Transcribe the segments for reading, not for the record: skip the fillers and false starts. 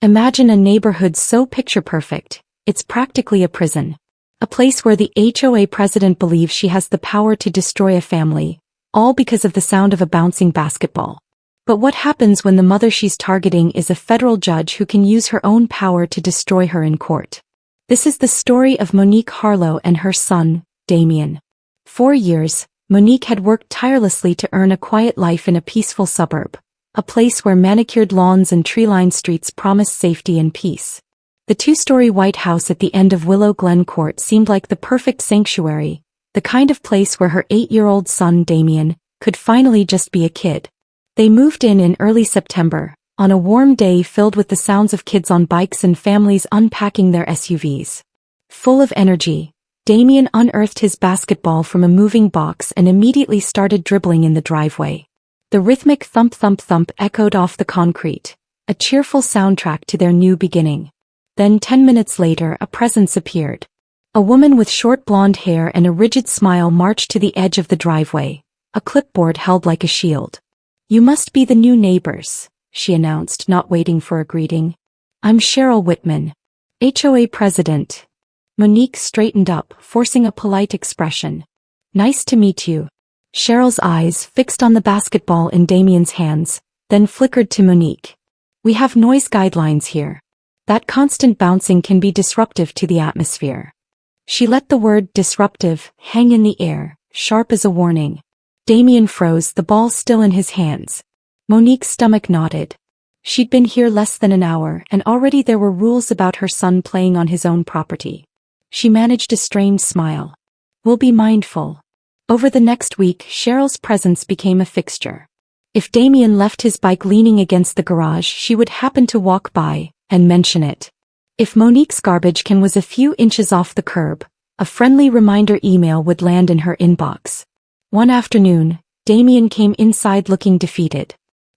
Imagine a neighborhood so picture-perfect, it's practically a prison. A place where the HOA president believes she has the power to destroy a family, all because of the sound of a bouncing basketball. But what happens when the mother she's targeting is a federal judge who can use her own power to destroy her in court? This is the story of Monique Harlow and her son, Damien. For years, Monique had worked tirelessly to earn a quiet life in a peaceful suburb, a place where manicured lawns and tree-lined streets promised safety and peace. The two-story White House at the end of Willow Glen Court seemed like the perfect sanctuary, the kind of place where her 8-year-old son Damien could finally just be a kid. They moved in early September, on a warm day filled with the sounds of kids on bikes and families unpacking their SUVs. Full of energy, Damien unearthed his basketball from a moving box and immediately started dribbling in the driveway. The rhythmic thump-thump-thump echoed off the concrete, a cheerful soundtrack to their new beginning. Then 10 minutes later a presence appeared. A woman with short blonde hair and a rigid smile marched to the edge of the driveway, a clipboard held like a shield. "You must be the new neighbors," she announced, not waiting for a greeting. "I'm Cheryl Whitman, HOA president." Monique straightened up, forcing a polite expression. "Nice to meet you." Cheryl's eyes fixed on the basketball in Damien's hands, then flickered to Monique. "We have noise guidelines here. That constant bouncing can be disruptive to the atmosphere." She let the word disruptive hang in the air, sharp as a warning. Damien froze, the ball still in his hands. Monique's stomach knotted. She'd been here less than an hour, and already there were rules about her son playing on his own property. She managed a strained smile. "We'll be mindful." Over the next week, Cheryl's presence became a fixture. If Damien left his bike leaning against the garage, she would happen to walk by and mention it. If Monique's garbage can was a few inches off the curb, a friendly reminder email would land in her inbox. One afternoon, Damien came inside looking defeated.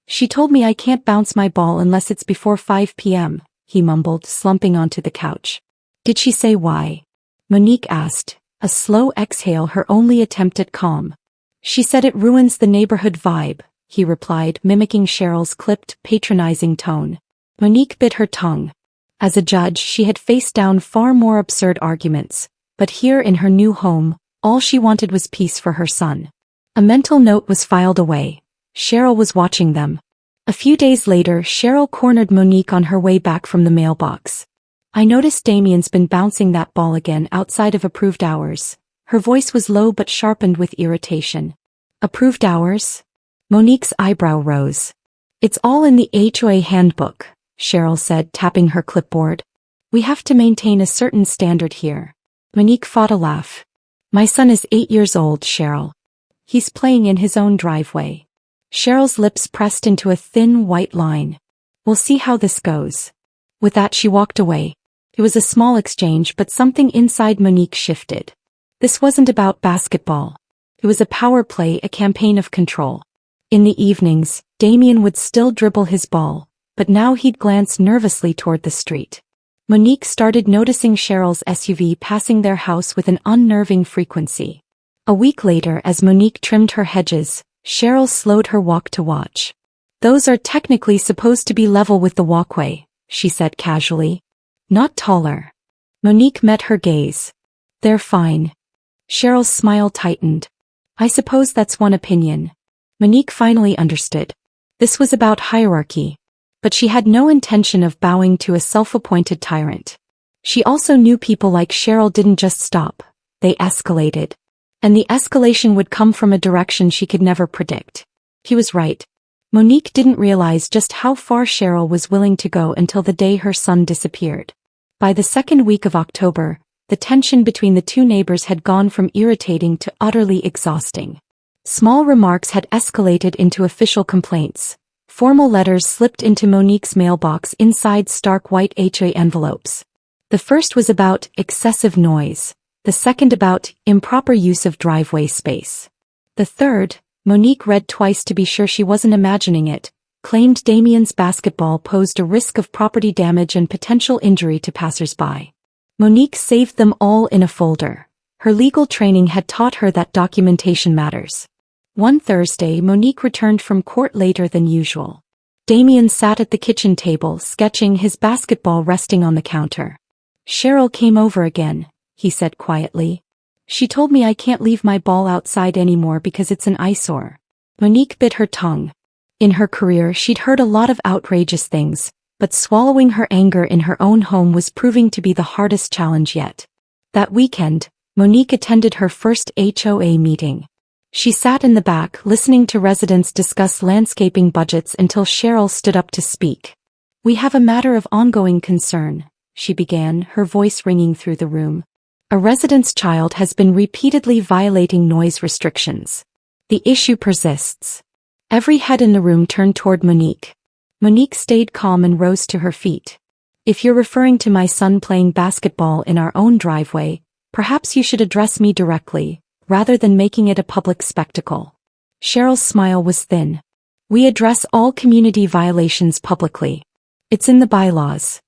"She told me I can't bounce my ball unless it's before 5 p.m., he mumbled, slumping onto the couch. "Did she say why?" Monique asked, a slow exhale, her only attempt at calm. "She said it ruins the neighborhood vibe," he replied, mimicking Cheryl's clipped, patronizing tone. Monique bit her tongue. As a judge, she had faced down far more absurd arguments, but here in her new home, all she wanted was peace for her son. A mental note was filed away. Cheryl was watching them. A few days later, Cheryl cornered Monique on her way back from the mailbox. "I noticed Damien's been bouncing that ball again outside of approved hours." Her voice was low but sharpened with irritation. "Approved hours?" Monique's eyebrow rose. "It's all in the HOA handbook," Cheryl said, tapping her clipboard. "We have to maintain a certain standard here." Monique fought a laugh. "My son is 8 years old, Cheryl. He's playing in his own driveway." Cheryl's lips pressed into a thin white line. "We'll see how this goes." With that she walked away. It was a small exchange, but something inside Monique shifted. This wasn't about basketball. It was a power play, a campaign of control. In the evenings, Damien would still dribble his ball, but now he'd glance nervously toward the street. Monique started noticing Cheryl's SUV passing their house with an unnerving frequency. A week later, as Monique trimmed her hedges, Cheryl slowed her walk to watch. "Those are technically supposed to be level with the walkway," she said casually. "Not taller." Monique met her gaze. "They're fine." Cheryl's smile tightened. "I suppose that's one opinion." Monique finally understood. This was about hierarchy. But she had no intention of bowing to a self-appointed tyrant. She also knew people like Cheryl didn't just stop, they escalated. And the escalation would come from a direction she could never predict. He was right. Monique didn't realize just how far Cheryl was willing to go until the day her son disappeared. By the second week of October, the tension between the two neighbors had gone from irritating to utterly exhausting. Small remarks had escalated into official complaints. Formal letters slipped into Monique's mailbox inside stark white HOA envelopes. The first was about excessive noise, the second about improper use of driveway space. The third, Monique read twice to be sure she wasn't imagining it, claimed Damien's basketball posed a risk of property damage and potential injury to passersby. Monique saved them all in a folder. Her legal training had taught her that documentation matters. One Thursday, Monique returned from court later than usual. Damien sat at the kitchen table, sketching, his basketball resting on the counter. Cheryl came over again, he said quietly. She told me I can't leave my ball outside anymore because it's an eyesore. Monique bit her tongue. In her career she'd heard a lot of outrageous things, but swallowing her anger in her own home was proving to be the hardest challenge yet. That weekend, Monique attended her first HOA meeting. She sat in the back listening to residents discuss landscaping budgets until Cheryl stood up to speak. "We have a matter of ongoing concern," she began, her voice ringing through the room. "A resident's child has been repeatedly violating noise restrictions. The issue persists." Every head in the room turned toward Monique. Monique stayed calm and rose to her feet. "If you're referring to my son playing basketball in our own driveway, perhaps you should address me directly, rather than making it a public spectacle." Cheryl's smile was thin. "We address all community violations publicly. It's in the bylaws."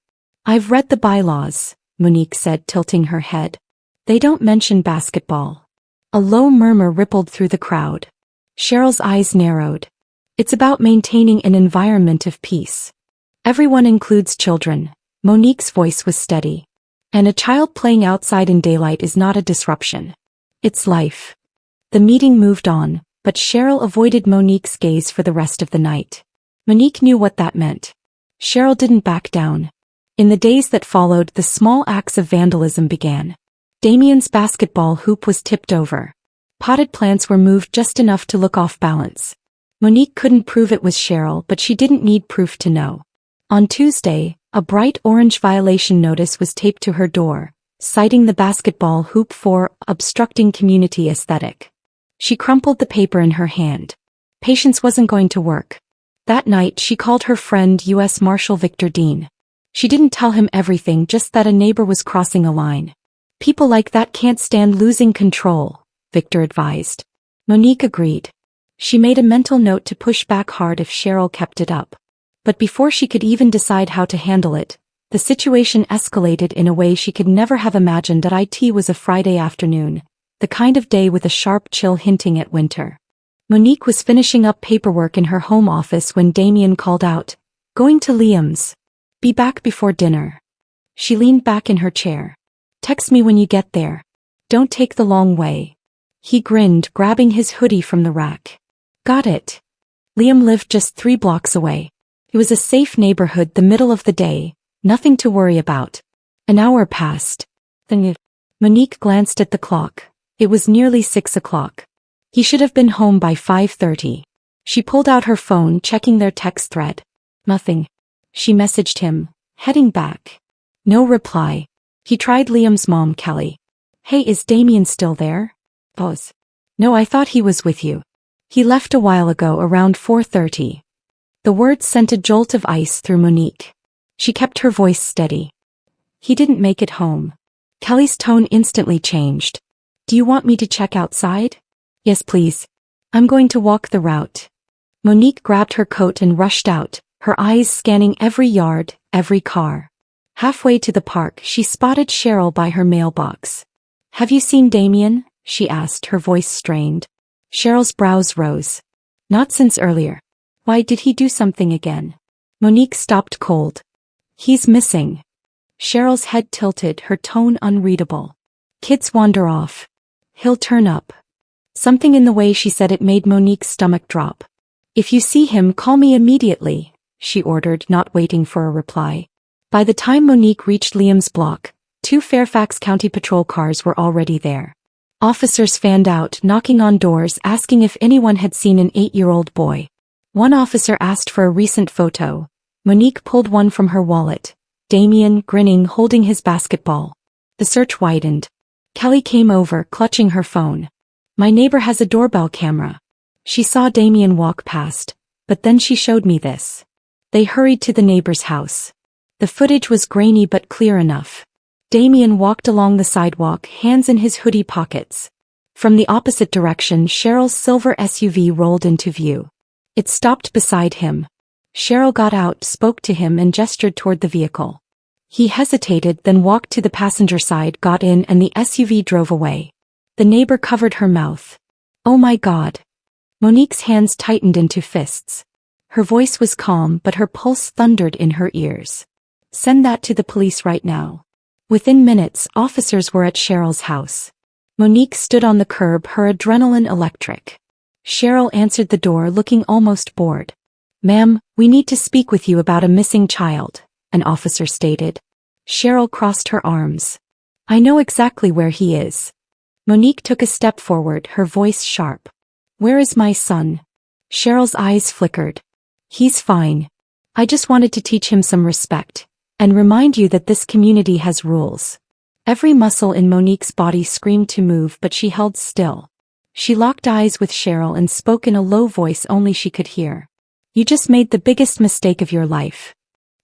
"I've read the bylaws," Monique said, tilting her head. "They don't mention basketball." A low murmur rippled through the crowd. Cheryl's eyes narrowed. "It's about maintaining an environment of peace. Everyone includes children." Monique's voice was steady. "And a child playing outside in daylight is not a disruption. It's life." The meeting moved on, but Cheryl avoided Monique's gaze for the rest of the night. Monique knew what that meant. Cheryl didn't back down. In the days that followed, the small acts of vandalism began. Damien's basketball hoop was tipped over. Potted plants were moved just enough to look off balance. Monique couldn't prove it was Cheryl, but she didn't need proof to know. On Tuesday, a bright orange violation notice was taped to her door, citing the basketball hoop for obstructing community aesthetic. She crumpled the paper in her hand. Patience wasn't going to work. That night she called her friend U.S. Marshal Victor Dean. She didn't tell him everything, just that a neighbor was crossing a line. "People like that can't stand losing control," Victor advised. Monique agreed. She made a mental note to push back hard if Cheryl kept it up. But before she could even decide how to handle it, the situation escalated in a way she could never have imagined. It was a Friday afternoon, the kind of day with a sharp chill hinting at winter. Monique was finishing up paperwork in her home office when Damien called out, "Going to Liam's. Be back before dinner." She leaned back in her chair. "Text me when you get there. Don't take the long way." He grinned, grabbing his hoodie from the rack. "Got it." Liam lived just 3 blocks away. It was a safe neighborhood, the middle of the day. Nothing to worry about. An hour passed. Then Monique glanced at the clock. It was nearly 6 o'clock. He should have been home by 5:30. She pulled out her phone, checking their text thread. "Nothing." She messaged him, heading back. No reply. He tried Liam's mom, Kelly. "Hey, is Damien still there?" "Pause. No, I thought he was with you. He left a while ago, around 4:30. The words sent a jolt of ice through Monique. She kept her voice steady. "He didn't make it home." Kelly's tone instantly changed. "Do you want me to check outside?" "Yes, please. I'm going to walk the route." Monique grabbed her coat and rushed out, her eyes scanning every yard, every car. Halfway to the park, she spotted Cheryl by her mailbox. "Have you seen Damien?" she asked, her voice strained. Cheryl's brows rose. "Not since earlier." "Why, did he do something again?" Monique stopped cold. "He's missing." Cheryl's head tilted, her tone unreadable. "Kids wander off. He'll turn up." Something in the way she said it made Monique's stomach drop. "If you see him, call me immediately," she ordered, not waiting for a reply. By the time Monique reached Liam's block, 2 Fairfax County Patrol cars were already there. Officers fanned out, knocking on doors, asking if anyone had seen an 8-year-old boy. One officer asked for a recent photo. Monique pulled one from her wallet. Damien, grinning, holding his basketball. The search widened. Kelly came over, clutching her phone. "My neighbor has a doorbell camera. She saw Damien walk past, but then she showed me this." They hurried to the neighbor's house. The footage was grainy but clear enough. Damien walked along the sidewalk, hands in his hoodie pockets. From the opposite direction, Cheryl's silver SUV rolled into view. It stopped beside him. Cheryl got out, spoke to him, and gestured toward the vehicle. He hesitated, then walked to the passenger side, got in, and the SUV drove away. The neighbor covered her mouth. "Oh my God." Monique's hands tightened into fists. Her voice was calm, but her pulse thundered in her ears. Send that to the police right now. Within minutes, officers were at Cheryl's house. Monique stood on the curb, her adrenaline electric. Cheryl answered the door, looking almost bored. Ma'am, we need to speak with you about a missing child, an officer stated. Cheryl crossed her arms. I know exactly where he is. Monique took a step forward, her voice sharp. Where is my son? Cheryl's eyes flickered. He's fine. I just wanted to teach him some respect, and remind you that this community has rules. Every muscle in Monique's body screamed to move, but she held still. She locked eyes with Cheryl and spoke in a low voice only she could hear. You just made the biggest mistake of your life.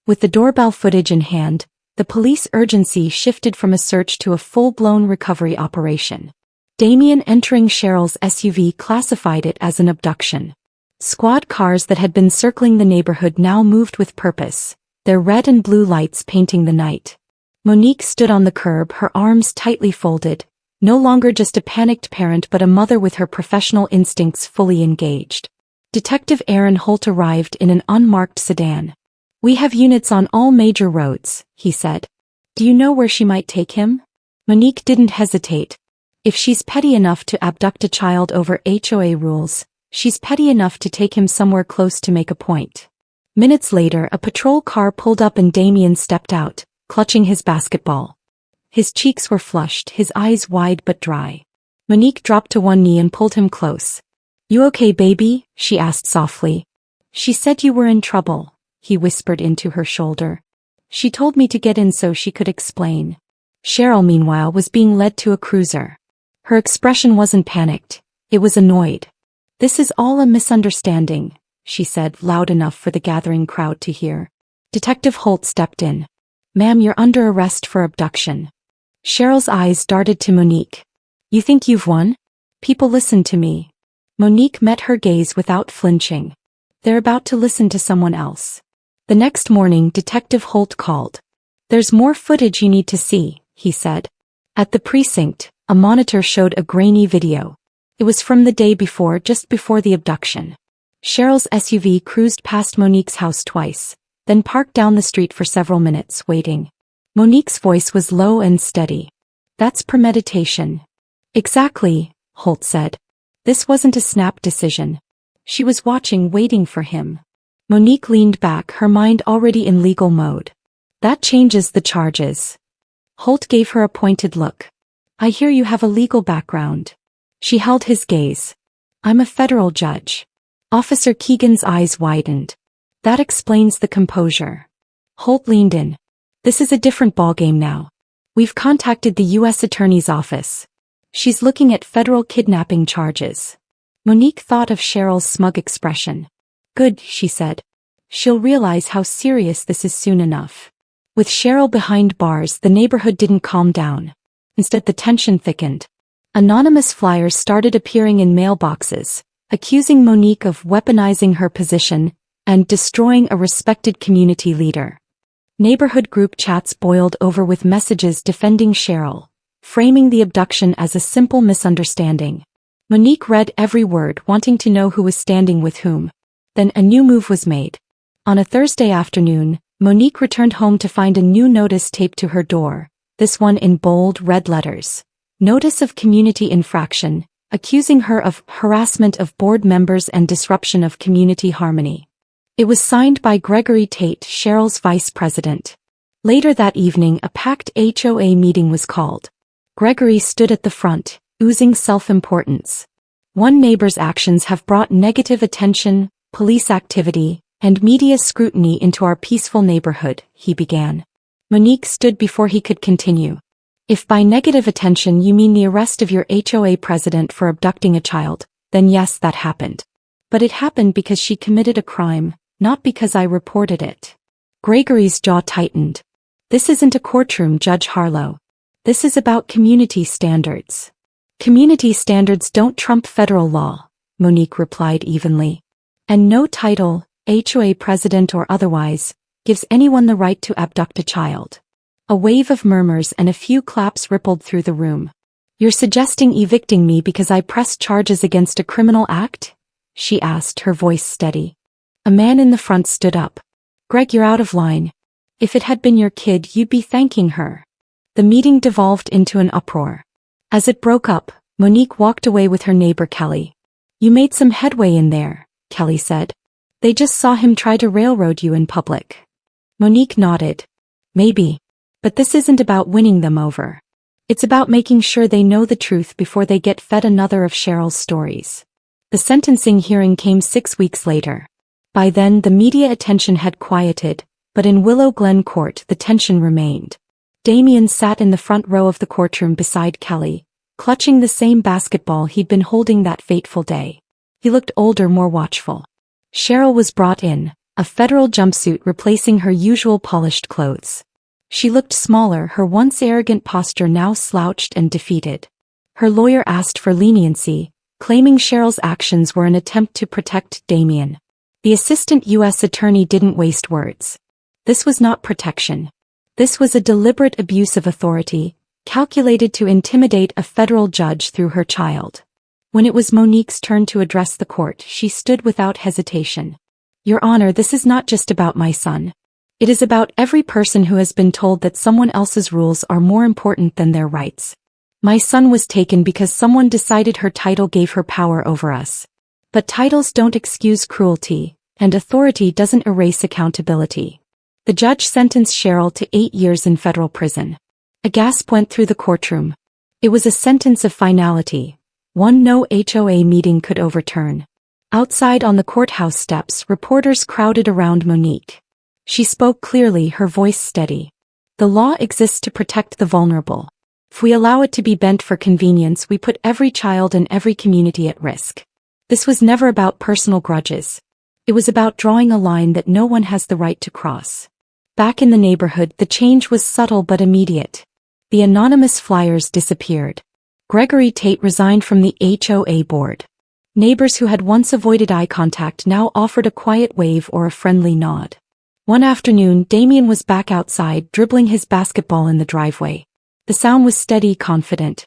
With the doorbell footage in hand, the police urgency shifted from a search to a full-blown recovery operation. Damien entering Cheryl's SUV classified it as an abduction. Squad cars that had been circling the neighborhood now moved with purpose, their red and blue lights painting the night. Monique stood on the curb, her arms tightly folded, no longer just a panicked parent but a mother with her professional instincts fully engaged. Detective Aaron Holt arrived in an unmarked sedan. We have units on all major roads, he said. Do you know where she might take him? Monique didn't hesitate. If she's petty enough to abduct a child over HOA rules, she's petty enough to take him somewhere close to make a point. Minutes later, a patrol car pulled up and Damien stepped out, clutching his basketball. His cheeks were flushed, his eyes wide but dry. Monique dropped to one knee and pulled him close. You okay, baby? She asked softly. She said you were in trouble, he whispered into her shoulder. She told me to get in so she could explain. Cheryl, meanwhile, was being led to a cruiser. Her expression wasn't panicked, it was annoyed. This is all a misunderstanding, she said, loud enough for the gathering crowd to hear. Detective Holt stepped in. Ma'am, you're under arrest for abduction. Cheryl's eyes darted to Monique. You think you've won? People listen to me. Monique met her gaze without flinching. They're about to listen to someone else. The next morning, Detective Holt called. There's more footage you need to see, he said. At the precinct, a monitor showed a grainy video. It was from the day before, just before the abduction. Cheryl's SUV cruised past Monique's house twice, then parked down the street for several minutes, waiting. Monique's voice was low and steady. That's premeditation. Exactly, Holt said. This wasn't a snap decision. She was watching, waiting for him. Monique leaned back, her mind already in legal mode. That changes the charges. Holt gave her a pointed look. I hear you have a legal background. She held his gaze. I'm a federal judge. Officer Keegan's eyes widened. That explains the composure. Holt leaned in. This is a different ballgame now. We've contacted the U.S. Attorney's Office. She's looking at federal kidnapping charges. Monique thought of Cheryl's smug expression. Good, she said. She'll realize how serious this is soon enough. With Cheryl behind bars, the neighborhood didn't calm down. Instead, the tension thickened. Anonymous flyers started appearing in mailboxes, accusing Monique of weaponizing her position and destroying a respected community leader. Neighborhood group chats boiled over with messages defending Cheryl, framing the abduction as a simple misunderstanding. Monique read every word, wanting to know who was standing with whom. Then a new move was made. On a Thursday afternoon, Monique returned home to find a new notice taped to her door, this one in bold red letters. Notice of community infraction, accusing her of harassment of board members and disruption of community harmony. It was signed by Gregory Tate, Cheryl's vice president. Later that evening, a packed HOA meeting was called. Gregory stood at the front, oozing self-importance. One neighbor's actions have brought negative attention, police activity, and media scrutiny into our peaceful neighborhood, he began. Monique stood before he could continue. If by negative attention you mean the arrest of your HOA president for abducting a child, then yes, that happened. But it happened because she committed a crime, not because I reported it. Gregory's jaw tightened. This isn't a courtroom, Judge Harlow. This is about community standards. Community standards don't trump federal law, Monique replied evenly. And no title, HOA president or otherwise, gives anyone the right to abduct a child. A wave of murmurs and a few claps rippled through the room. You're suggesting evicting me because I pressed charges against a criminal act? She asked, her voice steady. A man in the front stood up. "Greg, you're out of line. If it had been your kid, you'd be thanking her." The meeting devolved into an uproar. As it broke up, Monique walked away with her neighbor Kelly. "You made some headway in there," Kelly said. "They just saw him try to railroad you in public." Monique nodded. "Maybe. But this isn't about winning them over. It's about making sure they know the truth before they get fed another of Cheryl's stories." The sentencing hearing came 6 weeks later. By then the media attention had quieted, but in Willow Glen Court the tension remained. Damien sat in the front row of the courtroom beside Kelly, clutching the same basketball he'd been holding that fateful day. He looked older, more watchful. Cheryl was brought in, a federal jumpsuit replacing her usual polished clothes. She looked smaller, her once arrogant posture now slouched and defeated. Her lawyer asked for leniency, claiming Cheryl's actions were an attempt to protect Damien. The assistant U.S. attorney didn't waste words. This was not protection. This was a deliberate abuse of authority, calculated to intimidate a federal judge through her child. When it was Monique's turn to address the court, she stood without hesitation. "Your Honor, this is not just about my son. It is about every person who has been told that someone else's rules are more important than their rights. My son was taken because someone decided her title gave her power over us. But titles don't excuse cruelty, and authority doesn't erase accountability." The judge sentenced Cheryl to 8 years in federal prison. A gasp went through the courtroom. It was a sentence of finality, one no HOA meeting could overturn. Outside on the courthouse steps, reporters crowded around Monique. She spoke clearly, her voice steady. "The law exists to protect the vulnerable. If we allow it to be bent for convenience, we put every child and every community at risk." This was never about personal grudges. It was about drawing a line that no one has the right to cross. Back in the neighborhood, the change was subtle but immediate. The anonymous flyers disappeared. Gregory Tate resigned from the HOA board. Neighbors who had once avoided eye contact now offered a quiet wave or a friendly nod. One afternoon, Damien was back outside, dribbling his basketball in the driveway. The sound was steady, confident.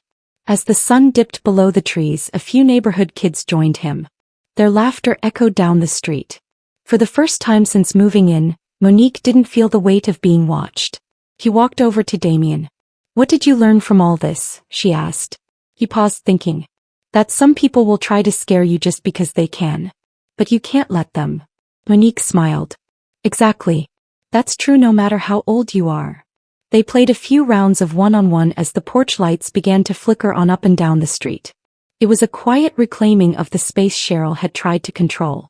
As the sun dipped below the trees, a few neighborhood kids joined him. Their laughter echoed down the street. For the first time since moving in, Monique didn't feel the weight of being watched. He walked over to Damien. "What did you learn from all this?" she asked. He paused, thinking. "That some people will try to scare you just because they can. But you can't let them." Monique smiled. "Exactly. That's true no matter how old you are." They played a few rounds of one-on-one as the porch lights began to flicker on up and down the street. It was a quiet reclaiming of the space Cheryl had tried to control.